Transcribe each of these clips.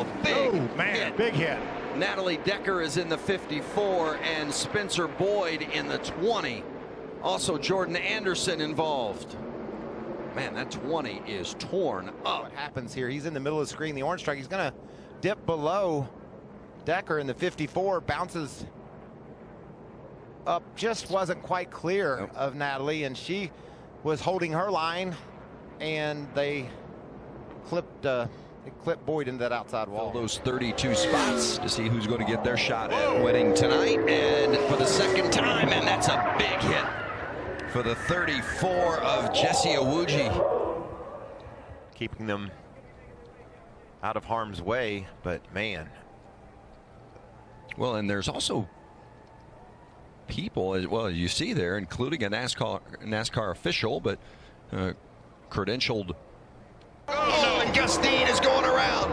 Oh, a big hit. Big hit. Natalie Decker is in the 54 and Spencer Boyd in the 20. Also Jordan Anderson involved. Man, that 20 is torn up. What happens here? He's in the middle of the screen. The orange stripe. He's going to dip below Decker in the 54. Bounces up. Just wasn't quite clear of Natalie, and she was holding her line, and they clipped Boyd into that outside wall. All those 32 spots to see who's going to get their shot at winning tonight, and for the second time, and that's a big hit for the 34 of Jesse Owuji. Keeping them out of harm's way, but man. Well, and there's also people, as well as you see there, including a NASCAR official, but credentialed. Oh, and Gustine is going around.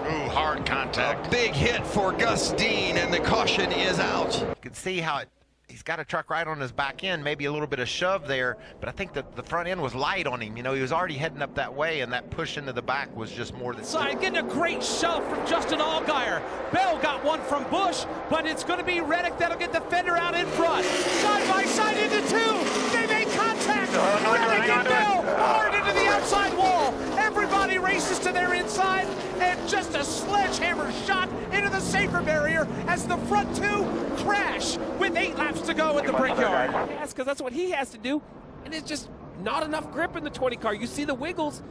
Ooh, hard contact. A big hit for Gustine, and the caution is out. You can see how he's got a truck right on his back end, maybe a little bit of shove there, but I think that the front end was light on him. You know, he was already heading up that way, and that push into the back was just more than... Side, getting a great shove from Justin Allgaier. Bell got one from Busch, but it's going to be Reddick that'll get the fender out in front. Side by side into two. They make contact. Reddick and Bell hard into the outside wall. Everybody races to their inside, and just a sledgehammer shot into the safer barrier as the front two crash with 8 laps to go at the Brickyard. Yes, because that's what he has to do, and it's just not enough grip in the 20 car. You see the wiggles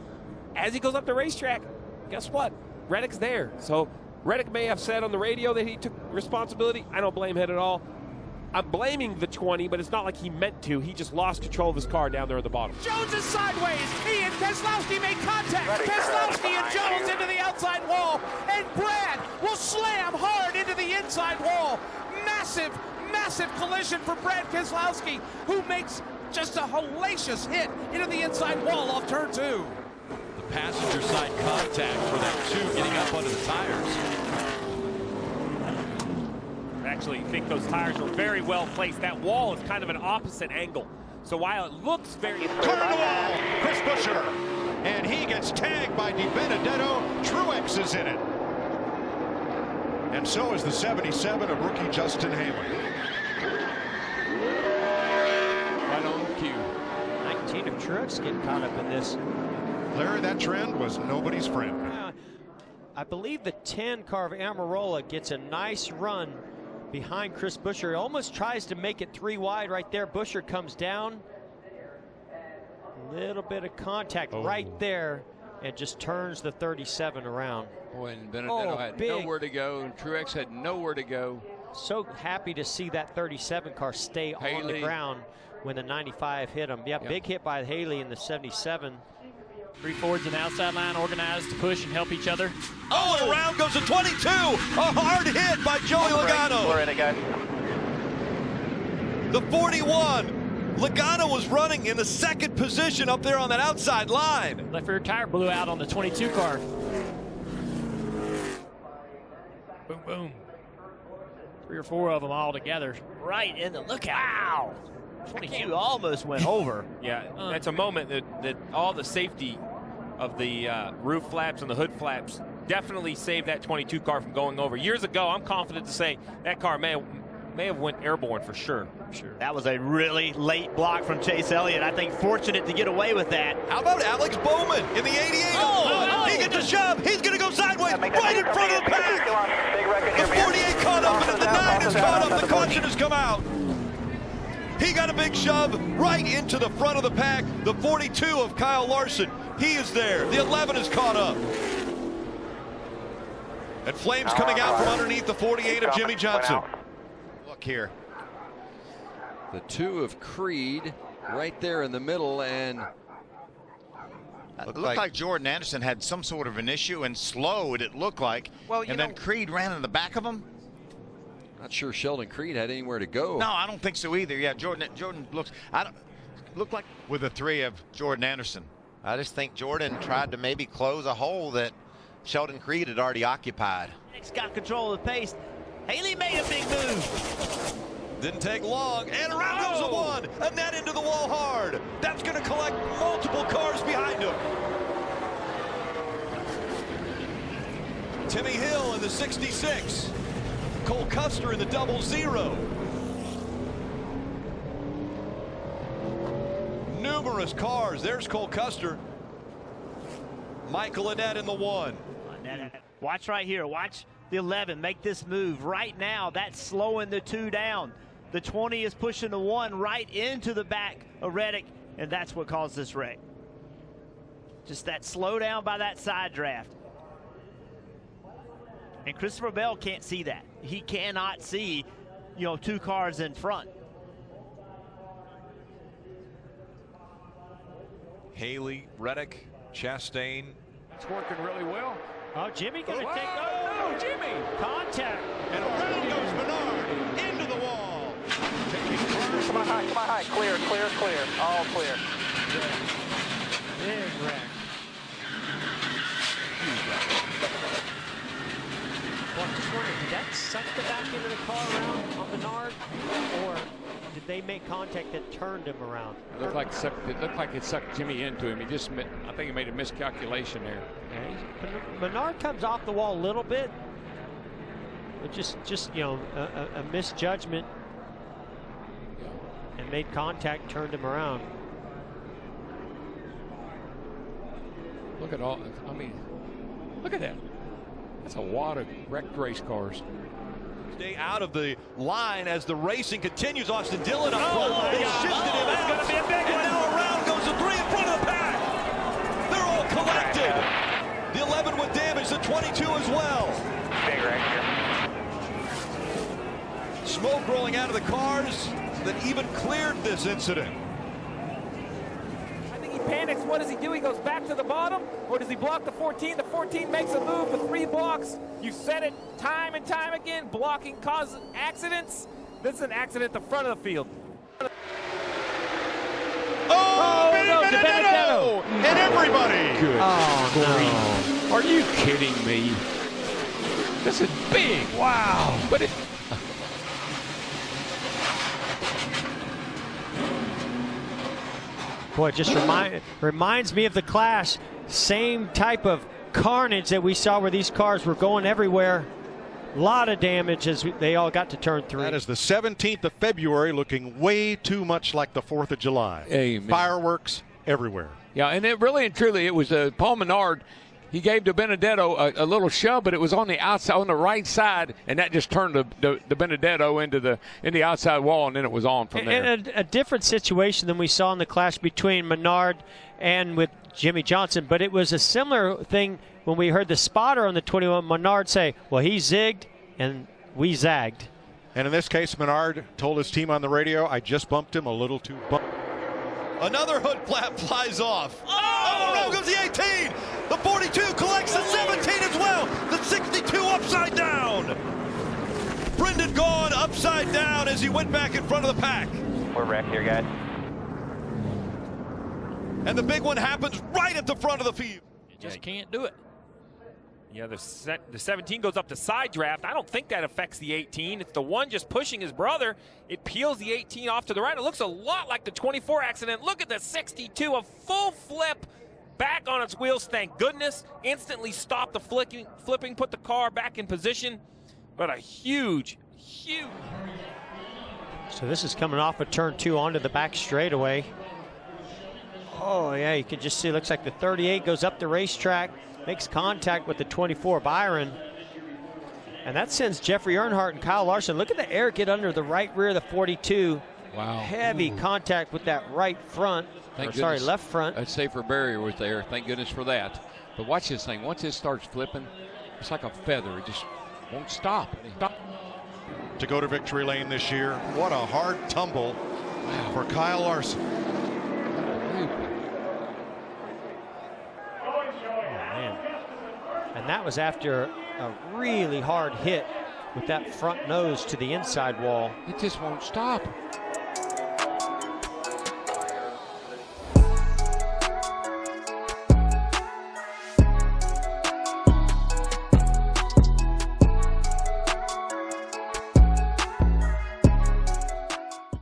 as he goes up the racetrack. Guess what? Reddick's there. So Reddick may have said on the radio that he took responsibility. I don't blame him at all. I'm blaming the 20, but it's not like he meant to. He just lost control of his car down there at the bottom. Jones is sideways. He and Keselowski make contact. Keselowski and Jones into the outside wall, and Brad will slam hard into the inside wall. Massive collision for Brad Keselowski, who makes just a hellacious hit into the inside wall off turn 2. The passenger side contact for that 2 getting up under the tires. Actually, I think those tires were very well placed. That wall is kind of an opposite angle. So while it looks very... Turn the wall, Chris Buescher. And he gets tagged by Di Benedetto. Truex is in it. And so is the 77 of rookie Justin Haley. Right on cue. 19 of Truex getting caught up in this. Larry, that trend was nobody's friend. I believe the 10 car of Amarola gets a nice run behind Chris Buescher. He almost tries to make it 3 wide right there. Buescher comes down. A little bit of contact right there, and just turns the 37 around. Boy, and Benedetto had nowhere to go, and Truex had nowhere to go. So happy to see that 37 car stay on the ground when the 95 hit him. Yeah, big hit by Haley in the 77. 3 Fords and outside line organized to push and help each other. Oh, and around goes a 22. A hard hit by Joey Logano. The 41. Logano was running in the 2nd position up there on that outside line. Left rear tire blew out on the 22 car. Boom, boom. 3 or 4 of them all together. Right in the lookout. Wow. 22 almost went over. Yeah, that's a moment that all the safety of the roof flaps and the hood flaps definitely saved that 22 car from going over. Years ago, I'm confident to say that car may have went airborne for sure. That was a really late block from Chase Elliott. I think fortunate to get away with that. How about Alex Bowman in the 88? He gets a shove. He's going to go sideways right in front of the pack. The 48 caught up, and the 9 is caught up. The caution has come out. He got a big shove right into the front of the pack. The 42 of Kyle Larson, he is there. The 11 is caught up. And flames coming out from underneath the 48 of Jimmy Johnson. Look here. The 2 of Creed right there in the middle, and it looked like Jordan Anderson had some sort of an issue and slowed, it looked like. Well, and then Creed ran in the back of him. Not sure Sheldon Creed had anywhere to go. No, I don't think so either. Yeah, Jordan looked like with the 3 of Jordan Anderson. I just think Jordan tried to maybe close a hole that Sheldon Creed had already occupied. He's got control of the pace. Haley made a big move. Didn't take long, and around goes the 1, and that into the wall hard. That's going to collect multiple cars behind him. Timmy Hill in the 66. Cole Custer in the 00. Numerous cars. There's Cole Custer. Michael Annette in the 1. Watch right here. Watch the 11 make this move right now. That's slowing the 2 down. The 20 is pushing the 1 right into the back of Reddick, and that's what caused this wreck. Just that slow down by that side draft. And Christopher Bell can't see that. He cannot see, 2 cars in front. Haley, Reddick, Chastain. It's working really well. Oh, Jimmy gonna take. Oh, no, Jimmy! Contact. And around goes Menard into the wall. Taking cars. Come on high. Clear. All clear. Big wreck. Well, I'm just wondering, did that suck the back end of the car around on Menard, or did they make contact that turned him around? It looked like it sucked Jimmy into him. I think he made a miscalculation there. Yeah, Menard comes off the wall a little bit, but just a misjudgment, and made contact, turned him around. Look at look at that. That's a wad of wrecked race cars. Stay out of the line as the racing continues. Austin Dillon up front. They shifted him out. It's going to be a big one. And now around goes the 3 in front of the pack. They're all collected. The 11 with damage, the 22 as well. Big wreck here. Smoke rolling out of the cars that even cleared this incident. I think he panics. What does he do? He goes back to the bottom, or does he block the 14? The 14 makes a move. The 3 blocks. You said it time and time again. Blocking causes accidents. This is an accident at the front of the field. Oh, no, Benedetto! And everybody. Good. Oh, no. Are you kidding me? This is big. Wow. But it. Boy, it just reminds me of the Clash. Same type of carnage that we saw where these cars were going everywhere. A lot of damage as they all got to turn 3. That is the 17th of February, looking way too much like the 4th of July. Amen. Fireworks everywhere. Yeah, and it really and truly, it was Paul Menard. He gave to Benedetto a little shove, but it was on the outside, on the right side, and that just turned the Benedetto into the outside wall, and then it was on from there. And a different situation than we saw in the clash between Menard and with Jimmy Johnson, but it was a similar thing when we heard the spotter on the 21, Menard say, well, he zigged and we zagged. And in this case, Menard told his team on the radio, I just bumped him a little too bumped. Another hood flap flies off. Oh, around goes the 18. The 42 collects the 17 as well. The 62 upside down. Brendan Gaughan upside down as he went back in front of the pack. We're wrecked here, guys. And the big one happens right at the front of the field. You just can't do it. Yeah, the 17 goes up to side draft. I don't think that affects the 18. It's the one just pushing his brother. It peels the 18 off to the right. It looks a lot like the 24 accident. Look at the 62, a full flip back on its wheels. Thank goodness. Instantly stopped the flipping, put the car back in position. But a huge. So this is coming off of turn 2 onto the back straightaway. Oh, yeah, you can just see it looks like the 38 goes up the racetrack, makes contact with the 24 Byron. And that sends Jeffrey Earnhardt and Kyle Larson. Look at the air get under the right rear of the 42. Wow. Heavy contact with that right front. Left front. That safer barrier was there. Thank goodness for that. But watch this thing. Once it starts flipping, it's like a feather. It just won't stop. To go to victory lane this year. What a hard tumble for Kyle Larson. And that was after a really hard hit with that front nose to the inside wall. It just won't stop.